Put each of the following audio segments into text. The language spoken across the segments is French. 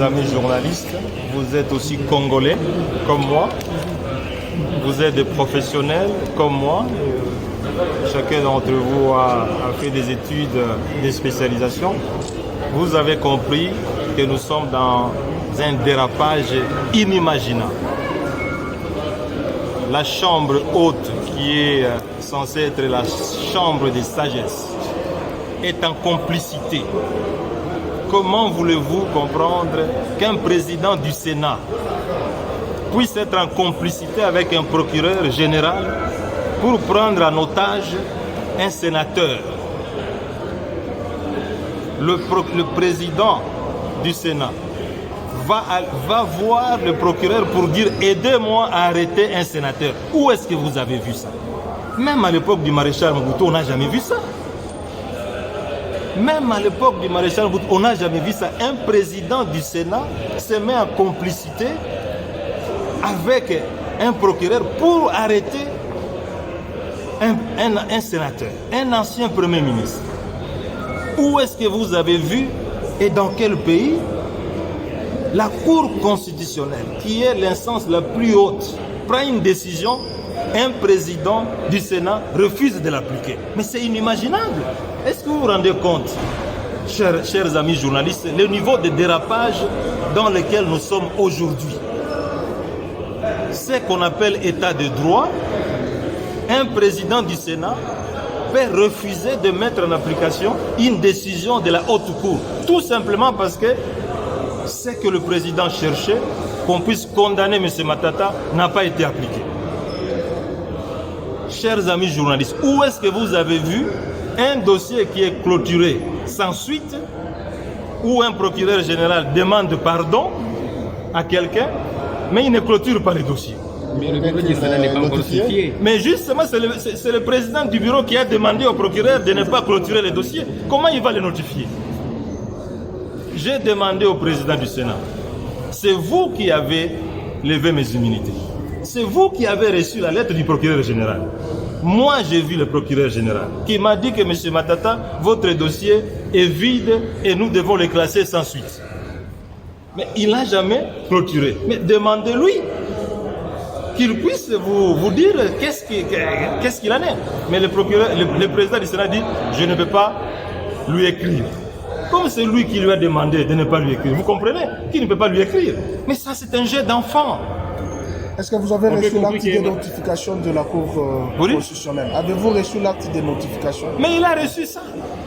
amis journalistes, vous êtes aussi congolais comme moi, vous êtes des professionnels comme moi. Chacun d'entre vous a fait des études, des spécialisations. Vous avez compris que nous sommes dans un dérapage inimaginable. La chambre haute, qui est censée être la chambre des sagesses, est en complicité. Comment voulez-vous comprendre qu'un président du Sénat puisse être en complicité avec un procureur général pour prendre en otage un sénateur? Le président du Sénat va voir le procureur pour dire « Aidez-moi à arrêter un sénateur ». Où est-ce que vous avez vu ça? Même à l'époque du maréchal Mobutu, on n'a jamais vu ça. Même à l'époque du maréchal Mobutu, on n'a jamais vu ça. Un président du Sénat se met en complicité avec un procureur pour arrêter un sénateur, un ancien premier ministre. Où est-ce que vous avez vu et dans quel pays la Cour constitutionnelle, qui est l'instance la plus haute, prend une décision, un président du Sénat refuse de l'appliquer? Mais c'est inimaginable. Est-ce que vous vous rendez compte, chers amis journalistes, le niveau de dérapage dans lequel nous sommes aujourd'hui? Ce qu'on appelle état de droit, un président du Sénat peut refuser de mettre en application une décision de la haute cour, tout simplement parce que ce que le président cherchait, qu'on puisse condamner M. Matata, n'a pas été appliqué. Chers amis journalistes, où est-ce que vous avez vu un dossier qui est clôturé sans suite, où un procureur général demande pardon à quelqu'un, mais il ne clôture pas le dossier? Mais le bureau du Sénat n'est pas encore notifié. Mais justement, c'est le président du bureau qui a demandé au procureur de ne pas clôturer le dossier. Comment il va le notifier? J'ai demandé au président du Sénat, c'est vous qui avez levé mes immunités. C'est vous qui avez reçu la lettre du procureur général. Moi, j'ai vu le procureur général qui m'a dit que M. Matata, votre dossier est vide et nous devons le classer sans suite. Mais il n'a jamais clôturé. Mais demandez-lui qu'il puisse vous dire qu'est-ce qu'il en est. Mais le président du Sénat dit, je ne peux pas lui écrire. Comme c'est lui qui lui a demandé de ne pas lui écrire. Vous comprenez? Qu'il ne peut pas lui écrire. Mais ça, c'est un jeu d'enfant. Est-ce que vous avez reçu l'acte de notification de la Cour constitutionnelle? Avez-vous reçu l'acte de notification? Mais il a reçu ça.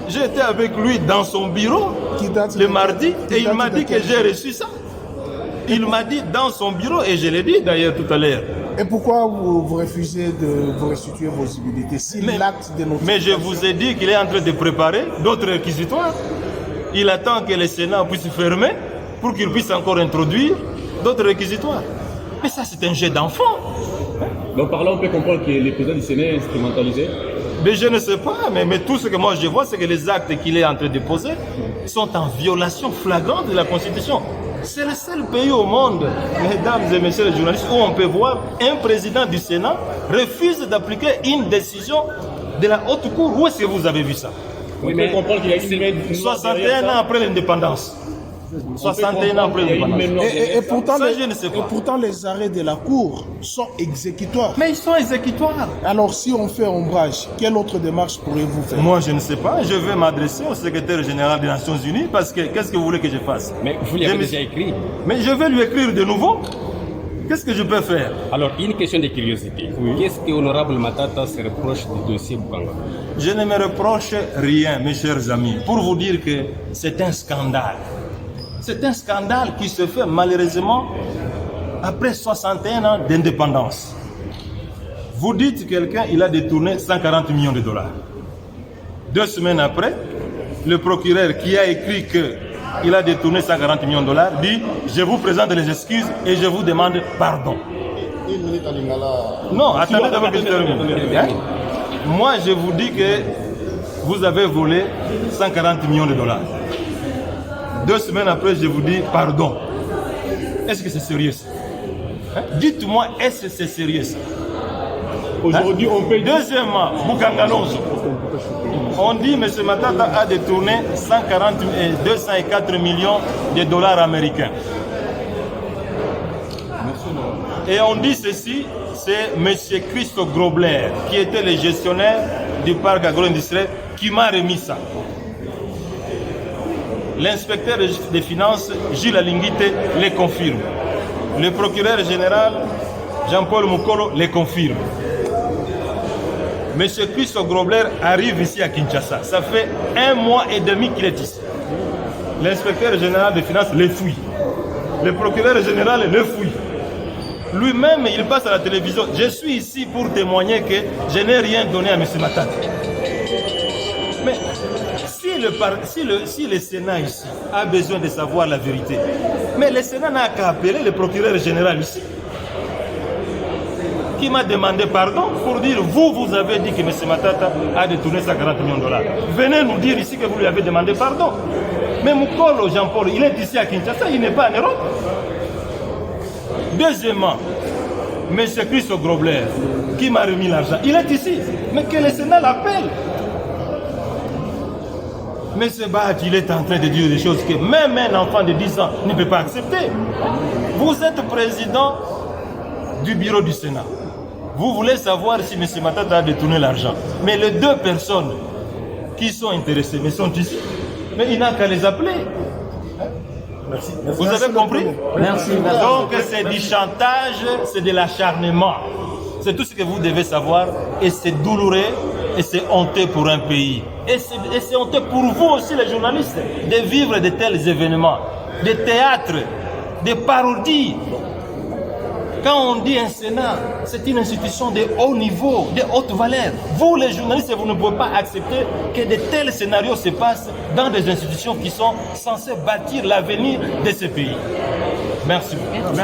J'étais avec lui dans son bureau le mardi et il m'a dit que j'ai reçu ça. Il m'a dit dans son bureau, et je l'ai dit d'ailleurs tout à l'heure. Et pourquoi vous refusez de vous restituer vos immunités si l'acte de notification... Mais je vous ai dit qu'il est en train de préparer d'autres réquisitoires. Il attend que le Sénat puisse fermer pour qu'il puisse encore introduire d'autres réquisitoires. Mais ça, c'est un jeu d'enfant. Donc par là, on peut comprendre que le président du Sénat est instrumentalisé? Mais je ne sais pas, mais tout ce que moi je vois, c'est que les actes qu'il est en train de poser sont en violation flagrante de la Constitution. C'est le seul pays au monde, mesdames et messieurs les journalistes, où on peut voir un président du Sénat refuse d'appliquer une décision de la haute cour. Où est-ce que vous avez vu ça? Oui, mais on comprend qu'il y a une 61 ans après l'indépendance. 61 ans après l'indépendance. Et pourtant, ça, je ne sais pas. Et pourtant, les arrêts de la Cour sont exécutoires. Mais ils sont exécutoires. Alors, si on fait ombrage, quelle autre démarche pourriez-vous faire? Moi, je ne sais pas. Je vais m'adresser au secrétaire général des Nations Unies parce que qu'est-ce que vous voulez que je fasse? Mais vous l'avez déjà écrit. Mais je vais lui écrire de nouveau. Qu'est-ce que je peux faire? Alors, une question de curiosité. Oui. Qu'est-ce que l'honorable Matata se reproche du dossier Bukanga? Je ne me reproche rien, mes chers amis, pour vous dire que c'est un scandale. C'est un scandale qui se fait malheureusement après 61 ans d'indépendance. Vous dites quelqu'un, il a détourné 140 millions de dollars. 2 semaines après, le procureur qui a écrit qu'il a détourné 140 millions de dollars dit « Je vous présente les excuses et je vous demande pardon ». Non, attendez d'abord que je termine. Moi, je vous dis que vous avez volé 140 millions de dollars. 2 semaines après, je vous dis pardon. Est-ce que c'est sérieux? Dites-moi, est-ce que c'est sérieux? Aujourd'hui, on peut... Deuxièmement, Bukanga Lonzo. On dit que M. Matata a détourné 204 millions de dollars américains. Et on dit ceci, c'est M. Christo Grobler, qui était le gestionnaire du parc agro-industriel, qui m'a remis ça. L'inspecteur des finances, Gilles Alinguite, les confirme. Le procureur général, Jean-Paul Mukolo, les confirme. M. Christo Grobler arrive ici à Kinshasa. Ça fait 1 mois et demi qu'il est ici. L'inspecteur général des finances les fouille. Le procureur général le fouille. Lui-même, il passe à la télévision. Je suis ici pour témoigner que je n'ai rien donné à M. Matata. Mais si le Sénat ici a besoin de savoir la vérité, mais le Sénat n'a qu'à appeler le procureur général ici, qui m'a demandé pardon pour dire vous avez dit que M. Matata a détourné 140 millions de dollars. Venez nous dire ici que vous lui avez demandé pardon. Mais Mukolo Jean-Paul, il est ici à Kinshasa, il n'est pas en Europe. Deuxièmement, M. Christo Grobler, qui m'a remis l'argent, il est ici, mais que le Sénat l'appelle. M. Bach, il est en train de dire des choses que même un enfant de 10 ans ne peut pas accepter. Vous êtes président du bureau du Sénat. Vous voulez savoir si M. Matata a détourné l'argent. Mais les 2 personnes qui sont intéressées, mais sont ici. Mais il n'a qu'à les appeler. Merci. Vous avez compris? Merci. Donc c'est du chantage, c'est de l'acharnement. C'est tout ce que vous devez savoir. Et c'est douloureux et c'est honteux pour un pays. Et c'est honteux pour vous aussi les journalistes de vivre de tels événements. Des théâtres, des parodies. Quand on dit un Sénat, c'est une institution de haut niveau, de haute valeur. Vous, les journalistes, vous ne pouvez pas accepter que de tels scénarios se passent dans des institutions qui sont censées bâtir l'avenir de ce pays. Merci beaucoup.